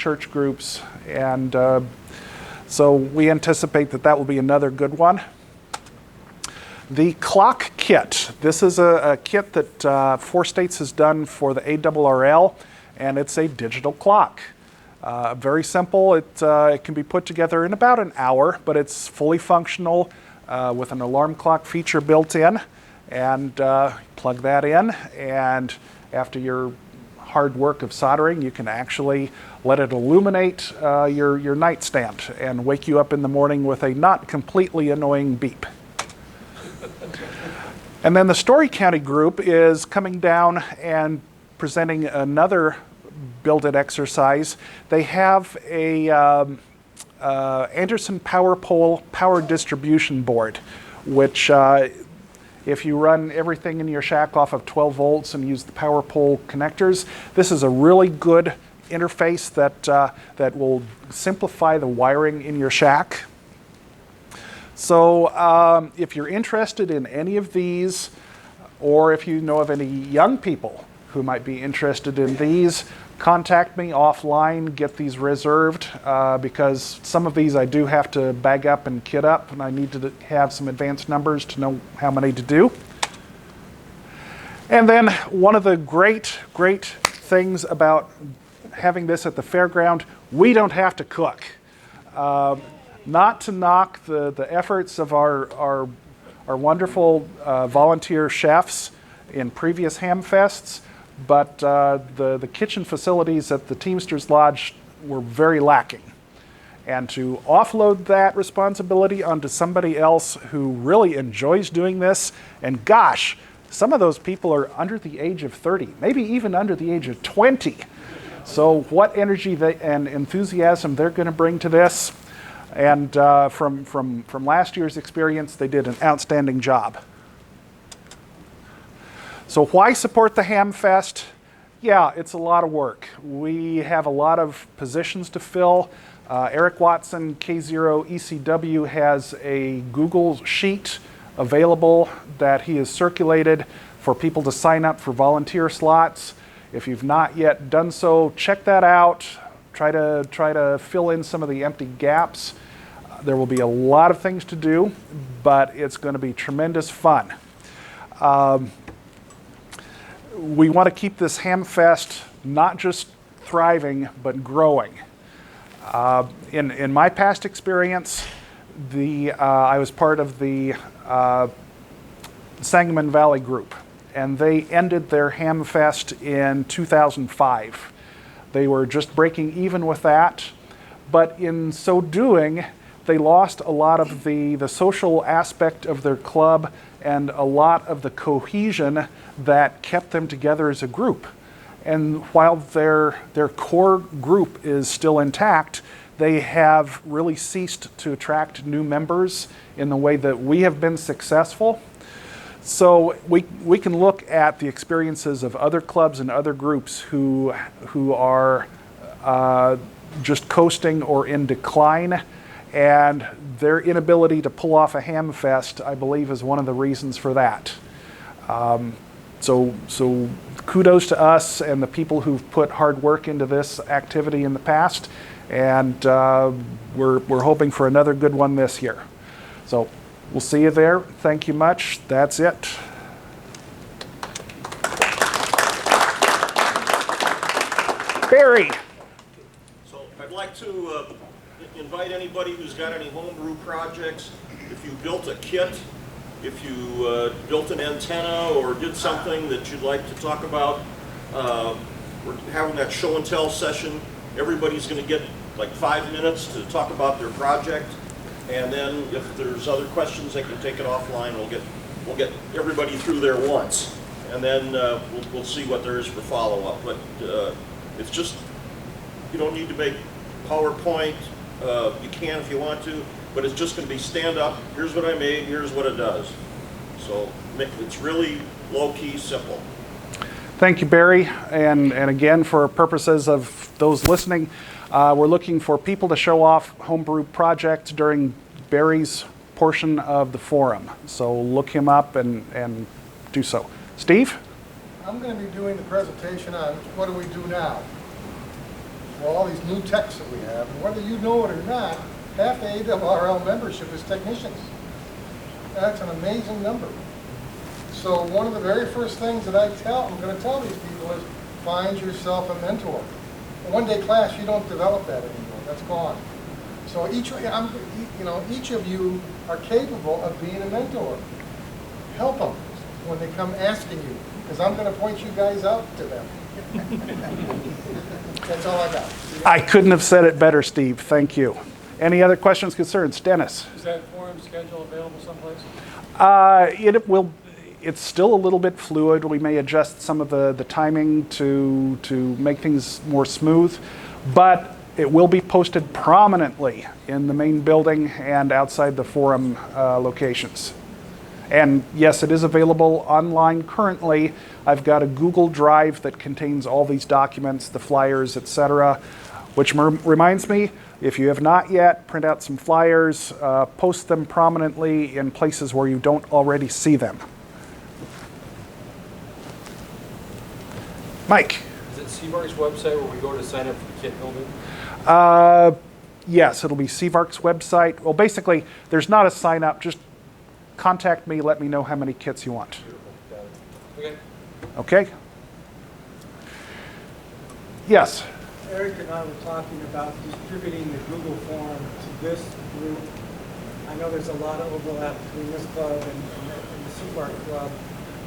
church groups, and so we anticipate that that will be another good one. The clock kit. This is a kit that 4 States has done for the ARRL, and it's a digital clock. Very simple. It can be put together in about an hour, but it's fully functional with an alarm clock feature built in. And plug that in, and after your hard work of soldering, you can actually let it illuminate your nightstand and wake you up in the morning with a not completely annoying beep. And then the Story County group is coming down and presenting another build-it exercise. They have a Anderson Power Pole power distribution board, which if you run everything in your shack off of 12 volts and use the power pole connectors, this is a really good interface that will simplify the wiring in your shack. So if you're interested in any of these, or if you know of any young people who might be interested in these, contact me offline, get these reserved, because some of these I do have to bag up and kit up, and I need to have some advanced numbers to know how many to do. And then one of the great things about having this at the fairground, we don't have to cook. Not to knock the efforts of our wonderful volunteer chefs in previous Hamfests, but the kitchen facilities at the Teamsters Lodge were very lacking. And to offload that responsibility onto somebody else who really enjoys doing this, and gosh, some of those people are under the age of 30, maybe even under the age of 20. So what energy and enthusiasm they're going to bring to this. And from last year's experience, they did an outstanding job. So why support the Hamfest? Yeah, it's a lot of work. We have a lot of positions to fill. Eric Watson, K0ECW, has a Google sheet available that he has circulated for people to sign up for volunteer slots. If you've not yet done so, check that out. Try to fill in some of the empty gaps. There will be a lot of things to do, but it's going to be tremendous fun. We want to keep this Hamfest not just thriving, but growing. In my past experience, I was part of the Sangamon Valley group, and they ended their Hamfest in 2005. They were just breaking even with that, but in so doing, they lost a lot of the social aspect of their club and a lot of the cohesion that kept them together as a group. And while their core group is still intact, they have really ceased to attract new members in the way that we have been successful. So we can look at the experiences of other clubs and other groups who are just coasting or in decline, and their inability to pull off a Hamfest, I believe, is one of the reasons for that. So kudos to us and the people who've put hard work into this activity in the past, and we're hoping for another good one this year. So we'll see you there. Thank you much. That's it. Barry. So I'd like to invite anybody who's got any homebrew projects. If you built a kit, if you built an antenna or did something that you'd like to talk about, we're having that show and tell session. Everybody's going to get like 5 minutes to talk about their project, and then if there's other questions, they can take it offline. We'll get everybody through there once, and then we'll see what there is for follow-up. But it's just, you don't need to make PowerPoint. You can if you want to, but it's just going to be stand up, here's what I made, here's what it does. So it's really low-key, simple. Thank you, Barry. And again, for purposes of those listening, we're looking for people to show off homebrew projects during Barry's portion of the forum. So look him up and do so. Steve? I'm going to be doing the presentation on what do we do now. well, all these new techs that we have, and whether you know it or not, half the ARRL membership is technicians. That's an amazing number. So one of the very first things that I'm going to tell these people is find yourself a mentor. In one-day class, you don't develop that anymore. That's gone. So each of you are capable of being a mentor. Help them when they come asking you, because I'm going to point you guys out to them. That's all I got. I couldn't have said it better, Steve. Thank you. Any other questions, concerns? Dennis? Is that forum schedule available someplace? It's still a little bit fluid. We may adjust some of the timing to make things more smooth, but it will be posted prominently in the main building and outside the forum locations. And yes, it is available online currently. I've got a Google Drive that contains all these documents, the flyers, etc., which reminds me, if you have not yet, print out some flyers, post them prominently in places where you don't already see them. Mike? Is it CVAR's website where we go to sign up for the kit building? Yes, it'll be CVARC's website. Well, basically, there's not a sign up. Just contact me, let me know how many kits you want. Okay. Okay? Yes? Eric and I were talking about distributing the Google form to this group. I know there's a lot of overlap between this club and the CVARC club,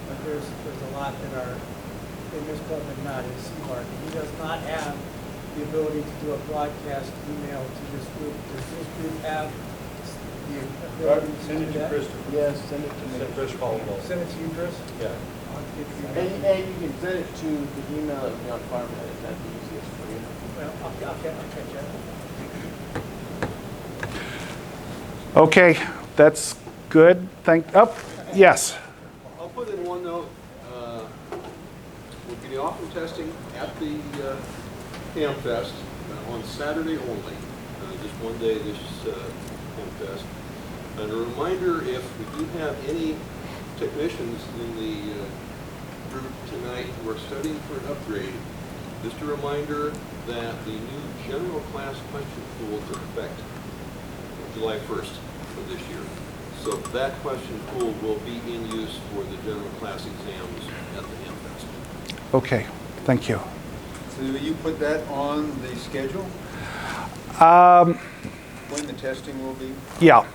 but there's a lot that are in this club and not in CVARC. He does not have the ability to do a broadcast email to this group. Does this group have the ability to Send it do to that? Christopher. Yes, send it to me. Send Chris Caldwell. Send it to you, Chris? Yeah. I'll get you And, that. and you can send it to the email that will be on Farmhead, if that's the easiest for you. Well, I'll catch that. Okay, that's good. Yes. I'll put in one note, we'll be offering testing at the Ham Fest on Saturday only, just one day this Ham Fest. And a reminder, if we do have any technicians in the group tonight who are studying for an upgrade, just a reminder that the new general class question pool took effect July 1st of this year. So that question pool will be in use for the general class exams at the Ham Fest. Okay, thank you. So will you put that on the schedule? When the testing will be? Yeah.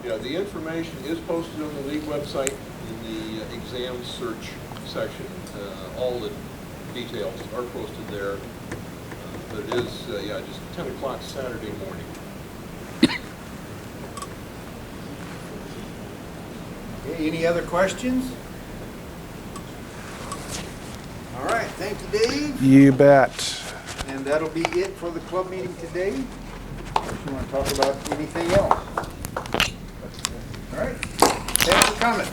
Yeah, the information is posted on the league website in the exam search section. All the details are posted there. But it is, just 10 o'clock Saturday morning. Okay, any other questions? All right, thank you, Dave. You bet. And that'll be it for the club meeting today. Unless you want to talk about anything else. All right, thanks for coming.